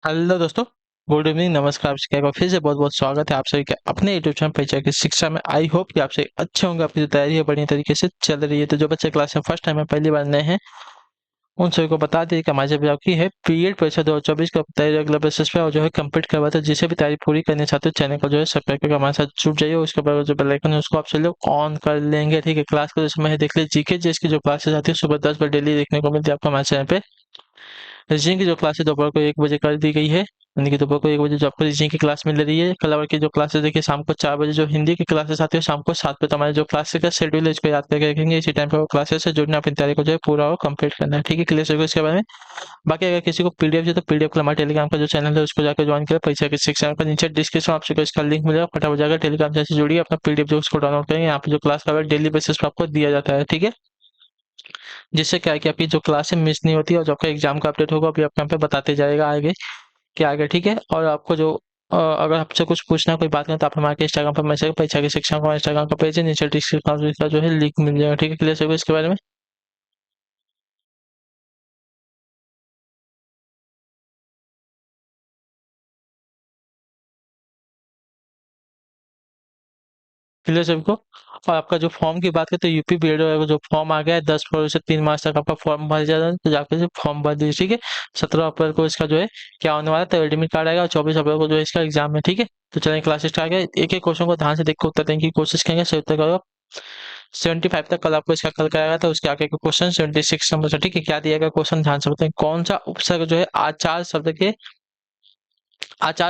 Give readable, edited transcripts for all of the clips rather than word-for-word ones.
Hello दोस्तों। Good evening, नमस्कार। आप सबका एक बार फिर से बहुत बहुत स्वागत है आप सभी के अपने यूट्यूब चैनल परिचय की शिक्षा में। आई होप कि आप सभी अच्छे होंगे, आपकी जो तैयारी है बढ़िया तरीके से चल रही है। तो जो बच्चे क्लास में फर्स्ट टाइम है, पहली बार नए हैं, उन सभी को बता दें कि हमारे जो की है पीरियड परीक्षा 2024 का तैयारी अगला बेसिस पे और जो है कंप्लीट करवाते हैं। जिसे भी तैयारी पूरी करनी चाहते हो चैनल को जो है सब्सक्राइब करके हमारे साथ जुड़ जाइए। उसके बाद जो बेल आइकन है उसको आप सभी लोग ऑन कर लेंगे। ठीक है, क्लास का जो समय है देख लीजिए। जीके जिसकी जो क्लासेस आती है सुबह 10 बजे डेली देखने को मिलती है आपको हमारे चैनल पे। रीजनिंग की जो क्लास है दोपहर को 1 बजे कर दी गई है, यानी कि दोपहर को 1 बजे जो आपको रीजनिंग की क्लास मिल रही है। कल की जो क्लासेस देखिए शाम को 4 बजे जो हिंदी की क्लासेस आती है, शाम को 7 बजे। तो हमारे जो क्लासेस का शेड्यूल है इसको याद करके रखेंगे। इसी टाइम पे वो क्लासेस से जुड़ना, अपनी तैयारी को जो है पूरा हो कंप्लीट करना है। ठीक है, क्लियर होगा इसके बारे में। बाकी अगर किसी को पीडीएफ चाहिए तो पीडीएफ का हमारे टेलीग्राम का जो चैनल है उसको जाकर ज्वाइन करें। परीक्षा की शिक्षा का नीचे डिस्क्रिप्शन आपसे को इसका लिंक मिलेगा, फटाफट जाकर टेलीग्राम जैसे जुड़िए, अपना पीडीएफ जो उसको डाउनलोड करेंगे। यहाँ पे जो क्लास का डेली बेसिस पे आपको दिया जाता है। ठीक है, जिससे क्या है कि आपकी जो क्लास है मिस नहीं होती और जो आपका एग्जाम का अपडेट होगा अभी आपको यहाँ पे बताते जाएगा आगे क्या आगे। ठीक है, और आपको जो अगर आपसे कुछ पूछना कोई बात करना तो आप हमारे इंस्टाग्राम पर मैसेज परीक्षा की शिक्षा का इंस्टाग्राम का पेज है, नीचे डिस्क्रिप्शन का जो है लिंक मिल जाएगा। ठीक है, क्लियर होगा इसके बारे में। क्लियर सबको। और आपका जो फॉर्म की बात करें तो यूपी बीएड का जो फॉर्म आ गया है 10 फरवरी से 3 मार्च तक आपका फॉर्म भर जाएगा। तो जाकर से फॉर्म भर दीजिए। ठीक है, 17 अप्रैल को इसका जो है क्या होने वाला है, तो एडमिट कार्ड आएगा और 24 अप्रैल को जो है इसका एग्जाम है। ठीक है, तो चलिए क्लास स्टार्ट है। एक एक क्वेश्चन को ध्यान से देख के उत्तर देने की कोशिश करेंगे, सही उत्तर करो। 75 तक कल आपको इसका कल कराया था, उसके आगे का क्वेश्चन 76 नंबर से। ठीक है, क्या दिया गया क्वेश्चन ध्यान से बताएं। कौन सा उपसर्ग जो है आचार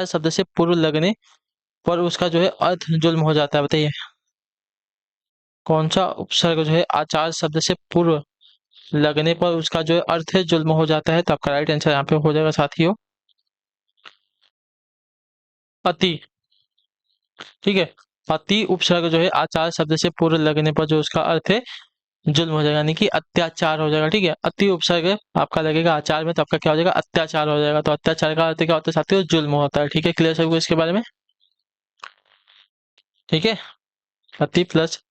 शब्द से पूर्व लगने पर उसका जो है अर्थ जुल्म हो जाता है, बताइए। कौन सा उपसर्ग जो है आचार शब्द से पूर्व लगने पर उसका जो है अर्थ है जुल्म हो जाता है। तो आपका राइट आंसर यहाँ पे हो जाएगा साथियों, अति। ठीक है, अति उपसर्ग जो है आचार शब्द से पूर्व लगने पर जो उसका अर्थ है जुल्म हो जाएगा, यानी कि अत्याचार हो जाएगा। ठीक है, अति उपसर्ग आपका लगेगा आचार में तो आपका क्या हो जाएगा, अत्याचार हो जाएगा। तो अत्याचार का अर्थ क्या होता है साथियों, जुल्म होता है। ठीक है, क्लियर सबको इसके बारे में। ठीक है, अति प्लस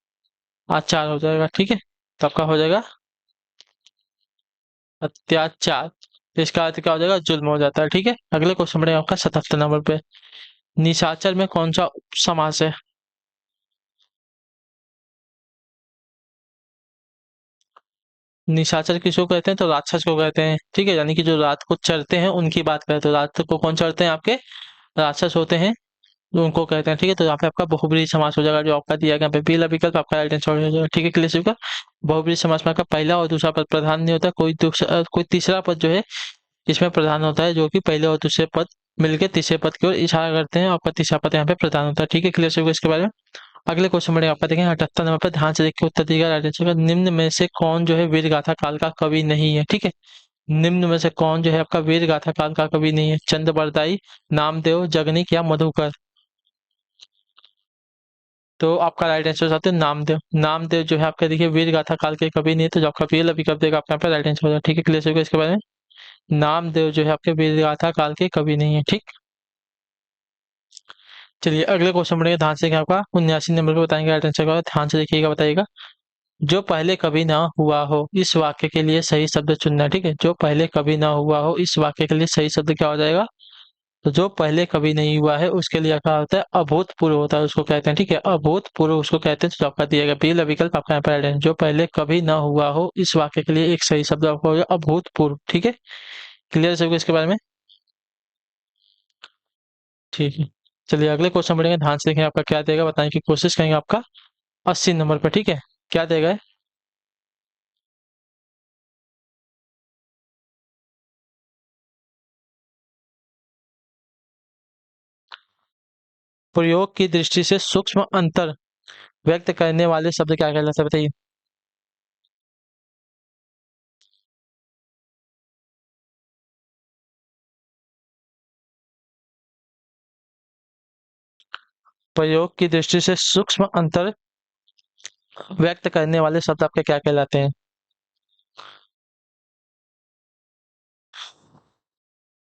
आचार हो जाएगा। ठीक है, तो आपका हो जाएगा अत्याचार। तो इसका अर्थ क्या हो जाएगा, जुल्म हो जाता है। ठीक है, अगले क्वेश्चन बढ़ेगा आपका 77 नंबर पे। निशाचर में कौन सा समास है। निशाचर किसको कहते हैं, तो राक्षस को कहते हैं। ठीक है, यानी कि जो रात को चरते हैं उनकी बात करें तो रात को कौन चरते हैं, आपके राक्षस होते हैं, जो उनको कहते हैं। ठीक है, तो यहाँ पे आपका बहुब्रीहि समास हो जाएगा, जो आपका दिया गया यहाँ पे पहला विकल्प आपका राइट आंसर हो जाएगा। ठीक है, क्लियर का। बहुब्रीहि समास में आपका पहला और दूसरा पद प्रधान नहीं होता, कोई तीसरा पद जो है इसमें प्रधान होता है, जो कि पहले और दूसरे पद मिलकर तीसरे पद की ओर इशारा करते हैं। आपका तीसरा पद यहाँ पे प्रधान होता है। ठीक है, क्लियर होगा इसके बारे में। अगले क्वेश्चन बढ़ेगा आपका, देखें 78 नंबर पर, ध्यान से देखिए उत्तर दिएगा राइट आंसर का। निम्न में से कौन जो है वीर गाथा काल का कवि नहीं है। ठीक है, निम्न में से कौन जो है आपका वीर गाथा काल का कवि नहीं है। चंद्रबरदाई, नामदेव, जगनीक या मधुकर। तो आपका राइट आंसर आते हैं नामदेव। नामदेव जो है आपका देखिए वीर गाथा काल के कवि नहीं है, तो जो आपका पीएल विकल्प देगा आपका यहाँ पे राइट आंसर हो जाएगा। ठीक है, क्लियर होगा इसके बारे में। नामदेव जो है आपके वीर गाथा काल के कवि नहीं है। ठीक, चलिए अगले क्वेश्चन बढ़ेगा, ध्यान से देखिए आपका 79 नंबर पे बताएंगे राइट आंसर का, ध्यान से देखिएगा बताइएगा। जो पहले कभी ना हुआ हो इस वाक्य के लिए सही शब्द चुनना है। ठीक है, जो पहले कभी ना हुआ हो इस वाक्य के लिए सही शब्द क्या हो जाएगा, तो जो पहले कभी नहीं हुआ है उसके लिए क्या होता है, अभूतपूर्व होता है, उसको कहते हैं। ठीक है, अभूतपूर्व उसको कहते हैं। तो आपका दिया गया पहला विकल्प आपका यहाँ पर है, जो पहले कभी ना हुआ हो इस वाक्य के लिए एक सही शब्द आपका हो जाएगा अभूतपूर्व। ठीक है, क्लियर सबको इसके बारे में। ठीक है, चलिए अगले क्वेश्चन बढ़ेंगे, ध्यान से देखें आपका क्या देगा, बताने की कोशिश करेंगे आपका 80 नंबर पर। ठीक है, क्या देगा, प्रयोग की दृष्टि से सूक्ष्म अंतर व्यक्त करने वाले शब्द क्या कहलाते हैं, बताइए। प्रयोग की दृष्टि से सूक्ष्म अंतर व्यक्त करने वाले शब्द आपके क्या कहलाते हैं।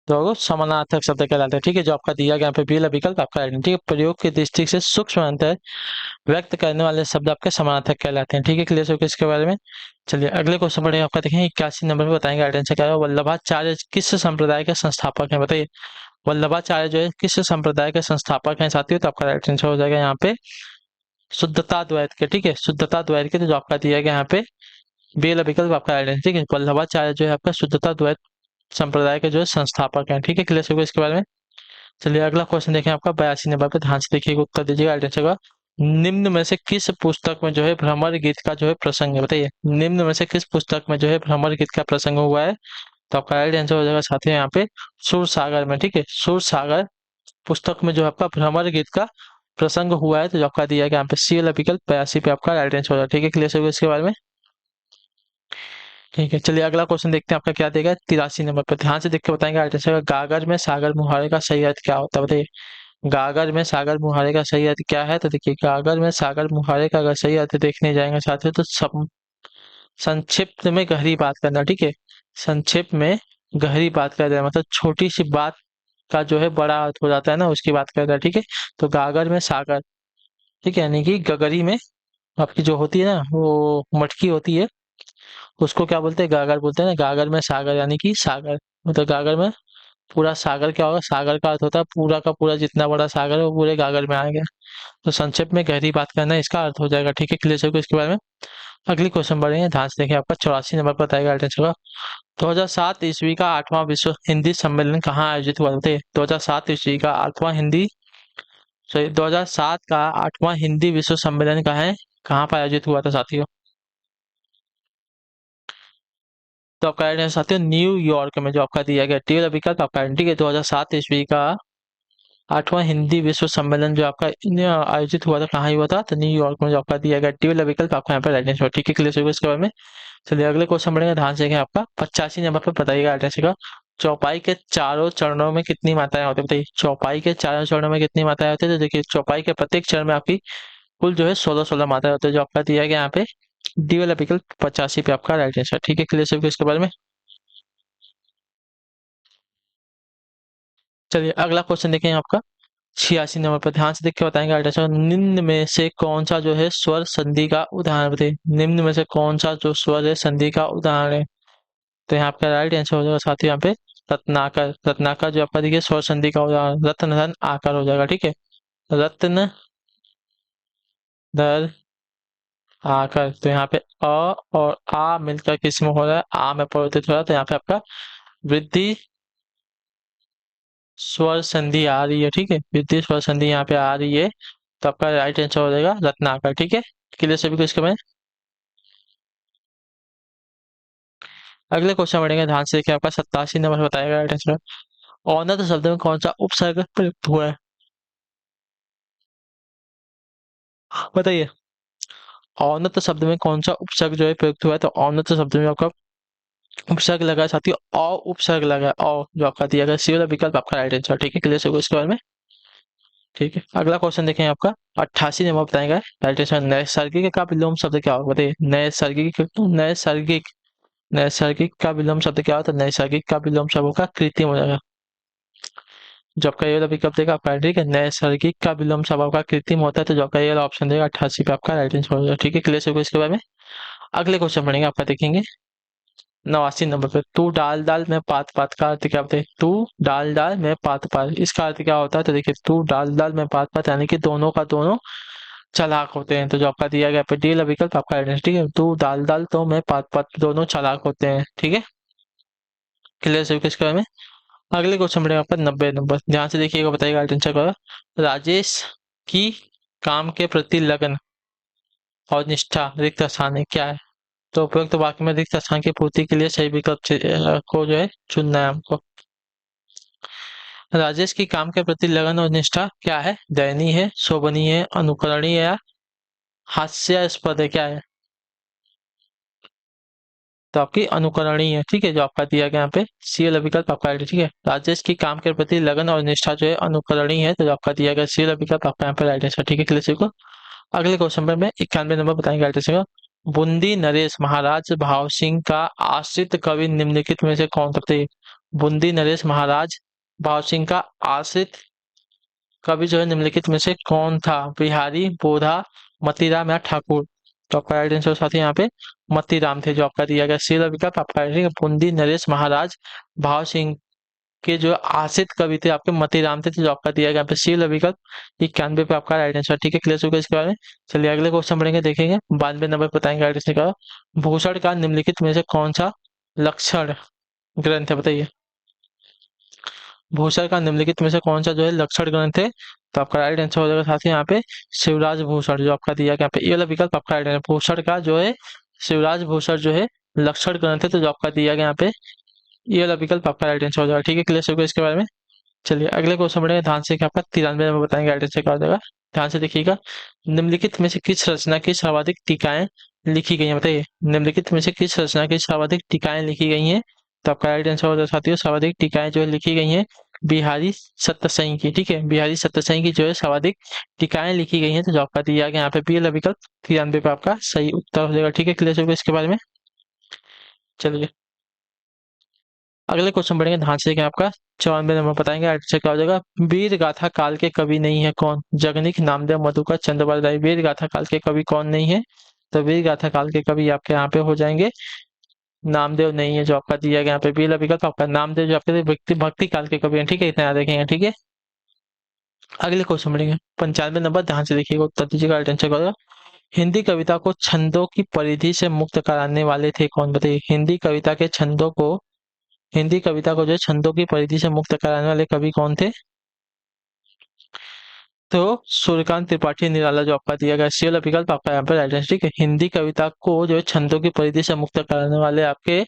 तो समानार्थक शब्द कहलाते हैं। ठीक है, जो आपका दिया गया यहाँ पे पहला विकल्प आपका right है। ठीक है, प्रयोग की दृष्टि से सूक्ष्म अंतर व्यक्त करने वाले शब्द आपके समानार्थक कहलाते हैं। ठीक है, क्लियर हो गया इसके बारे में। चलिए अगले क्वेश्चन बढ़ेगा आपका, देखें 81 नंबर पे बताएंगे राइट आंसर क्या है। वल्लभाचार्य किस संप्रदाय के संस्थापक हैं, बताइए। वल्लभाचार्य जो है किस संप्रदाय के संस्थापक हैं साथियों? तो आपका राइट आंसर हो जाएगा यहाँ पे शुद्धता द्वैत के। ठीक है, शुद्धता द्वैत के, तो जो आपका दिया गया यहाँ पे बी वाला विकल्प आपका राइट आंसर। ठीक है, वल्लभाचार्य जो है आपका शुद्धता द्वैत संप्रदाय के जो है संस्थापक हैं। ठीक है, क्लियर होगा इसके बारे में। चलिए अगला क्वेश्चन देखें आपका 82 नंबर पे, ध्यान से देखिएगा, उत्तर दीजिएगा राइट आंसर का। निम्न में से किस पुस्तक में जो है भ्रमर गीत का जो है प्रसंग है? बताइए, निम्न में से किस पुस्तक में जो है भ्रमर गीत का प्रसंग हुआ है? तो आपका राइट आंसर हो जाएगा साथियों यहाँ पे सूर सागर में। ठीक है, सूर सागर पुस्तक में जो आपका भ्रमर गीत का प्रसंग हुआ है, तो जो आपका दिया गया यहाँ पे सी वाला विकल्प 82 पे आपका राइट आंसर हो जाएगा। ठीक है, क्लियर होगा इसके बारे में। ठीक है, चलिए अगला क्वेश्चन देखते हैं आपका क्या देगा 83 नंबर पर, ध्यान से देख के बताएंगे राइट आंसर का। गागर में सागर मुहावरे का सही अर्थ क्या होता है? बताइए, गागर में सागर मुहावरे का सही अर्थ क्या है? तो देखिए, गागर में सागर मुहावरे का अगर सही अर्थ देखने जाएंगे साथियों, तो संक्षिप्त में गहरी बात करना। ठीक है, संक्षिप्त में गहरी बात कर रहे हैं, मतलब छोटी सी बात का जो है बड़ा अर्थ हो जाता है ना, उसकी बात कर रहा है। ठीक है, तो गागर में सागर, ठीक है, यानी कि गगरी में आपकी जो होती है ना वो मटकी होती है, उसको क्या बोलते हैं? गागर बोलते हैं ना। गागर में सागर यानी कि सागर, मतलब गागर में पूरा सागर क्या होगा? सागर का अर्थ होता है पूरा का पूरा, जितना बड़ा सागर है वो पूरे गागर में आएगा। तो संक्षेप में गहरी बात करना इसका अर्थ हो जाएगा। ठीक है, क्लियर होगा इसके बारे में। अगली क्वेश्चन बढ़ेंगे, ध्यान से देखिए, आपका 84 नंबर पर बताएगा राइट आंसर का। 2007 ईस्वी का 8वां विश्व हिंदी सम्मेलन कहाँ आयोजित हुआ था? 2007 ईस्वी का 8वां हिंदी, सॉरी 2007 का 8वां हिंदी विश्व सम्मेलन कहाँ पर आयोजित हुआ था साथियों? तो आपका राइट आंसर साथियों न्यूयॉर्क में, जो आपका दिया गया टी वाला विकल्प आपका। ठीक है, 2007 ईस्वी का 8वां हिंदी विश्व सम्मेलन जो आपका आयोजित हुआ था, कहाँ हुआ था? तो न्यूयॉर्क में, जो आपका दिया गया टी वाला विकल्प आपका यहाँ पर राइट आंसर। ठीक है, क्लियर होगा इसके बारे में। चलिए अगले क्वेश्चन बढ़ेंगे, ध्यान से देखें, आपका 85 नंबर पर बताइएगा राइट आंसर का। चौपाई के चारों चरणों में कितनी मात्राएं होती है? बताइए, चौपाई के चारों चरणों में कितनी मात्राएं होती है? तो देखिए, चौपाई के प्रत्येक चरण में आपकी कुल जो है 16 मात्राएं होती है, जो आपका दिया गया यहाँ पे डी वाला विकल्प 85 पे आपका राइट आंसर। ठीक है, क्लियर होगा इसके बारे में। चलिए अगला क्वेश्चन देखें आपका 86 नंबर पर, ध्यान से देख के बताएंगे राइट आंसर। निम्न में से कौन सा जो है स्वर संधि का उदाहरण? बताइए, निम्न में से कौन सा जो स्वर है संधि का उदाहरण है? तो यहाँ आपका राइट आंसर हो जाएगा साथ ही यहाँ पे रत्नाकर। रत्नाकर जो आपका देखिए स्वर संधि का उदाहरण रत्न धन आकर हो जाएगा। ठीक है, रत्न धर आकर, तो यहाँ पे अ और आ मिलकर किस में हो रहा है? आ में परिवर्तित हो रहा है, तो यहाँ पे आपका वृद्धि स्वर संधि आ रही है। ठीक है, वृद्धि स्वर संधि यहाँ पे आ रही है, तो आपका राइट आंसर हो जाएगा रत्नाकर। ठीक है, क्लियर सभी को इसके में। अगले क्वेश्चन बढ़ेंगे, ध्यान से देखिए, आपका 87 नंबर बताएगा राइट आंसर। औनत शब्द में कौन सा उपसर्ग प्रयुक्त हुआ है? बताइए, औनत शब्द में कौन सा उपसर्ग जो है प्रयुक्त हुआ है? तो औनत शब्द में आपका उपसर्ग लगा है साथियों, औ उपसर्ग लगा है, औ, जो आपका दिया गया सी वाला विकल्प आपका राइट आंसर। ठीक है, क्लियर होगा इसके बारे में। ठीक है, अगला क्वेश्चन देखें आपका 88 नंबर बताएगा राइट आंसर। नैसर्गिक का विलोम शब्द क्या होगा? बताइए, नैसर्गिक, नैसर्गिक, नैसर्गिक का विलोम शब्द क्या होता है? नैसर्गिक का विलोम शब्द होगा कृत्रिम हो जाएगा, जो आपका ये वाला विकल्प देगा आपका। ठीक है, नैसर्गिक का विलोम शब्द आपका कृत्रिम होता है, तो जो आपका ये वाला ऑप्शन देगा 88 पे आपका राइट आंसर हो जाएगा। ठीक है, क्लियर होगा इसके बारे में। अगले क्वेश्चन पढ़ेंगे आपका, देखेंगे 89 नंबर पे। तू डाल डाल मैं पात पात का अर्थ क्या होता है? तू डाल डाल मैं पात पात, इसका अर्थ क्या होता है? तो देखिए, तू डाल डाल मैं पात पात, यानी कि दोनों का दोनों चालाक होते हैं, तो जो आपका दिया गया पे डी वाला विकल्प आपका राइट आंसर। ठीक है, तू डाल डाल तो मैं पात पात, दोनों चालाक होते हैं। ठीक है, क्लियर है इसके बारे में। अगले क्वेश्चन बढ़ेगा आपका 90 नंबर, ध्यान से देखिएगा, बताइएगा राइट आंसर का। राजेश की काम के प्रति लगन और निष्ठा रिक्त स्थान है क्या है? तो उपयुक्त वाक्य में रिक्त स्थान की पूर्ति के लिए सही विकल्प को जो है चुनना है हमको। राजेश की काम के प्रति लगन और निष्ठा क्या है? दयनीय है, शोभनीय है, अनुकरणीय है या हास्यास्पद है? क्या है? तो आपकी अनुकरणीय है। ठीक है, जो आपका दिया गया यहाँ पे सी वाला विकल्प आपका राइट है। ठीक है, राजेश की काम के प्रति लगन और निष्ठा जो है अनुकरणीय है, तो जो आपका दिया गया सी वाला विकल्प आपका यहाँ पे राइट है। ठीक है, क्लियर को। अगले क्वेश्चन पे मैं 91 नंबर बताएंगे राइट आंसर का। बूंदी नरेश महाराज भाव सिंह का आश्रित कवि निम्नलिखित में से कौन सा? बताइए, बूंदी नरेश महाराज भाव सिंह का आश्रित कवि जो है निम्नलिखित में से कौन था? बिहारी, बोधा, मतीराम या ठाकुर? तो आपका राइट आंसर साथ ही यहाँ पे मतीराम थे, जो आपका दिया गया सी वाला विकल्प आपका राइट है। बूंदी नरेश महाराज भाव सिंह के जो आशित कवि थे आपके मतीराम थे, तो जो आपका दिया गया यहाँ पे सी वाला विकल्प 91 पे आपका राइट आंसर। ठीक है, क्लियर हो गया इसके बारे में। चलिए अगले क्वेश्चन पढ़ेंगे, देखेंगे 92 नंबर बताएंगे राइट आंसर का। भूषण का निम्नलिखित में से कौन सा लक्षण ग्रंथ है, बताइए। भूषण का निम्नलिखित में से कौन सा जो है लक्षण ग्रंथ है, तो आपका राइट आंसर हो जाएगा साथ ही यहाँ पे शिवराज भूषण, जो आपका दिया गया यहाँ पे ये वाला विकल्प आपका राइट आंसर। भूषण का जो है शिवराज भूषण जो है लक्षण ग्रंथ है, तो जो आपका दिया गया यहाँ पे ये वाला विकल्प आपका राइट आंसर हो जाएगा। ठीक है, क्लियर हो गया इसके बारे में। चलिए अगले क्वेश्चन बढ़ेंगे ध्यान से, कि आपका 93 नंबर बताएंगे राइट आंसर क्या हो जाएगा। ध्यान से देखिएगा, निम्नलिखित में से किस रचना की सर्वाधिक टीकाएं लिखी गई हैं, बताइए। निम्नलिखित में से किस रचना की सर्वाधिक टीकाएं लिखी गई हैं, तो आपका राइट आंसर हो जाएगा साथियों, सर्वाधिक टीकाएं जो है लिखी गई हैं बिहारी सत्तसई की। ठीक है, बिहारी सत्तसई की जो है सर्वाधिक टीकाएं लिखी गई हैं, तो जो आपका दिया गया यहाँ पे बी वाला विकल्प 93 पे आपका सही उत्तर हो जाएगा। ठीक है, क्लियर हो गया इसके बारे में। चलिए अगले क्वेश्चन बढ़ेंगे ध्यान से, देखें आपका 94 नंबर बताएंगे आंसर क्या हो जाएगा। वीर गाथा काल के कवि नहीं है कौन, जगनीक नामदेव मधुकर चंद्रपाल राय। वीर गाथा काल के कवि कौन नहीं है, तो वीर गाथा काल के कवि आपके यहाँ पे हो जाएंगे नामदेव नहीं है, जो आपका दिया गया यहाँ पे बी वाला विकल्प आपका नामदेव जो आपके व्यक्ति भक्ति काल के कवि हैं। ठीक है, इतना याद रखेंगे। ठीक है, अगले क्वेश्चन बढ़ेंगे 95 नंबर, ध्यान से देखिएगा उत्तर दीजिएगा राइट आंसर क्या होगा। हिंदी कविता को छंदों की परिधि से मुक्त कराने वाले थे कौन, बताइए। हिंदी कविता को जो है छंदों की परिधि से मुक्त कराने वाले कवि कौन थे, तो सूर्यकांत त्रिपाठी निराला, जो आपका दिया गया सी वाला विकल्प आपका यहाँ पे राइट आंसर। ठीक है, हिंदी कविता को जो है छंदों की परिधि से मुक्त कराने वाले आपके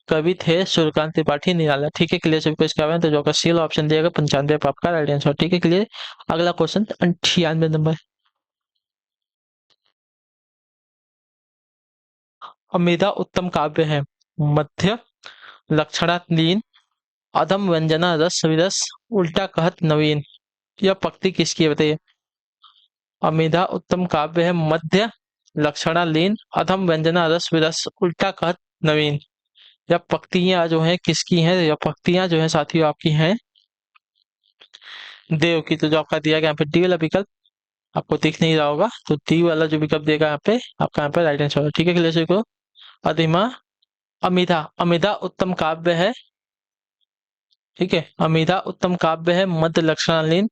कवि थे सूर्यकांत त्रिपाठी निराला। ठीक है, क्लियर सभी को इसका तो जो आपका सी वाला ऑप्शन दिएगा 95 पे आपका राइट आंसर। ठीक है, क्लियर। अगला क्वेश्चन 98 नंबर, अमेधा उत्तम काव्य है, मध्य लक्षणालीन, अधम व्यंजना रस विरस, उल्टा कहत नवीन। यह पंक्ति किसकी है, बताइए। अमेधा उत्तम काव्य है, मध्य लक्षणालीन, अधम व्यंजना रस विरस, उल्टा कहत नवीन। यह पंक्तियां जो है किसकी हैं, यह पंक्तियां जो है साथियों आपकी हैं देव की, तो जो आपका दिया गया यहाँ पे डी वाला विकल्प आपको दिख नहीं रहा होगा, तो डी वाला जो विकल्प देगा यहाँ पे आपका यहाँ पे राइट आंसर होगा। ठीक है, क्लियर को। अधिमा अमिधा, अमिधा उत्तम काव्य है। ठीक है, अमिधा उत्तम काव्य है, मध्य लक्षणालीन,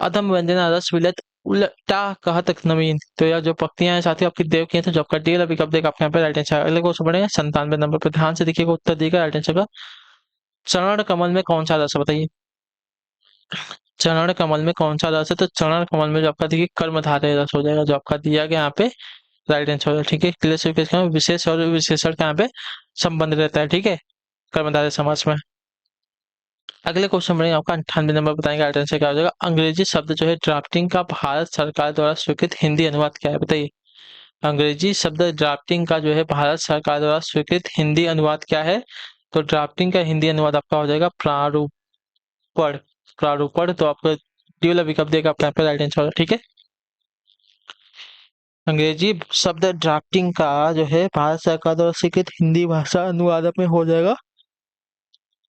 अधम व्यंजना रस विलत, उल्टा कहत नवीन। तो यह जो पंक्तियां हैं साथियों आपकी देव की हैं, तो जो आपका डी वाला विकल्प देगा आपके यहाँ पे राइट आंसर। अगले क्वेश्चन बढ़ेंगे 97 नंबर पर, ध्यान से देखिएगा उत्तर देगा राइट आंसर का। चरण कमल में कौन सा रस है, बताइए। चरण कमल में कौन सा रस है, तो चरण कमल में जो आपका देखिए कर्मधारय रस हो जाएगा, जो आपका दिया गया यहाँ पे राइट आंसर हो जाएगा। ठीक है, क्लियर। विशेष और विशेषण का यहाँ पे संबंध रहता है। ठीक है, कर्मधारय समास में। अगले क्वेश्चन में आपका 98 नंबर बताएंगे राइट आंसर क्या हो जाएगा। अंग्रेजी शब्द जो है ड्राफ्टिंग का भारत सरकार द्वारा स्वीकृत हिंदी अनुवाद क्या है, बताइए। अंग्रेजी शब्द ड्राफ्टिंग का जो है भारत सरकार द्वारा स्वीकृत हिंदी अनुवाद क्या है, तो ड्राफ्टिंग का हिंदी अनुवाद आपका हो जाएगा प्रारूपण। प्रारूपण, तो आपको डी वाला विकल्प देगा आपका यहाँ पे राइट आंसर होगा। ठीक है, अंग्रेजी शब्द ड्राफ्टिंग का जो है भारत सरकार द्वारा स्वीकृत हिंदी भाषा अनुवाद में हो जाएगा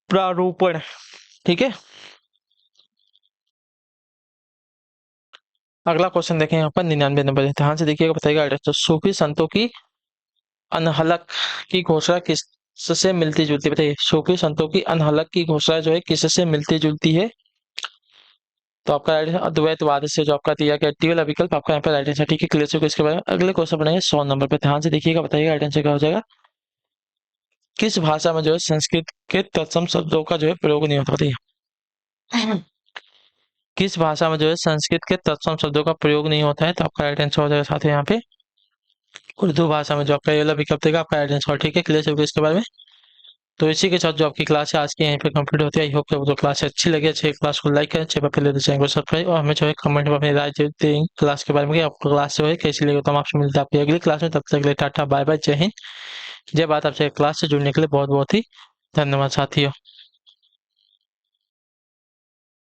प्रारूपण। ठीक है, अगला क्वेश्चन देखें यहाँ पर 99 नंबर, ध्यान से देखिएगा बताइएगा। तो सूफी संतों की अनहलक की घोषणा किससे मिलती जुलती, बताइए। सूफी संतों की अनहलक की घोषणा जो है किससे मिलती जुलती है, तो आपका राइट अद्वैतवाद से, जो आपका दिया गया डी वाला विकल्प आपका यहाँ पे राइट आंसर। ठीक है, क्लियर हो इसके बाद अगले क्वेश्चन बनाएंगे 100 नंबर पे, ध्यान से देखिएगा बताइएगा राइट आंसर क्या हो जाएगा। किस भाषा में जो है संस्कृत के तत्सम शब्दों का जो है प्रयोग नहीं होता, बताइए। किस भाषा में जो है संस्कृत के तत्सम शब्दों का प्रयोग नहीं होता है, तो आपका राइट आंसर हो जाएगा साथ ही यहाँ पे उर्दू भाषा में, जो आपका ये वाला विकल्प देगा आपका राइट आंसर। ठीक है, क्लियर हो इसके बारे में। तो इसी के साथ जो आपकी क्लास है आज की यहीं पे कंप्लीट होती है। आई होप कि आपको क्लास अच्छी लगी, अच्छी क्लास को लाइक करें, अच्छे पहले चैनल को सब्सक्राइब, और हमें जो है कमेंट में अपनी राय दें क्लास के बारे में कि आपको क्लास जो है कैसी लगी। तो हम आपसे मिलते हैं आपकी अगली क्लास में, तब तक के लिए टाटा बाय बाय, जय हिंद, जय भारत। आपसे क्लास से जुड़ने के लिए बहुत बहुत ही धन्यवाद साथियों।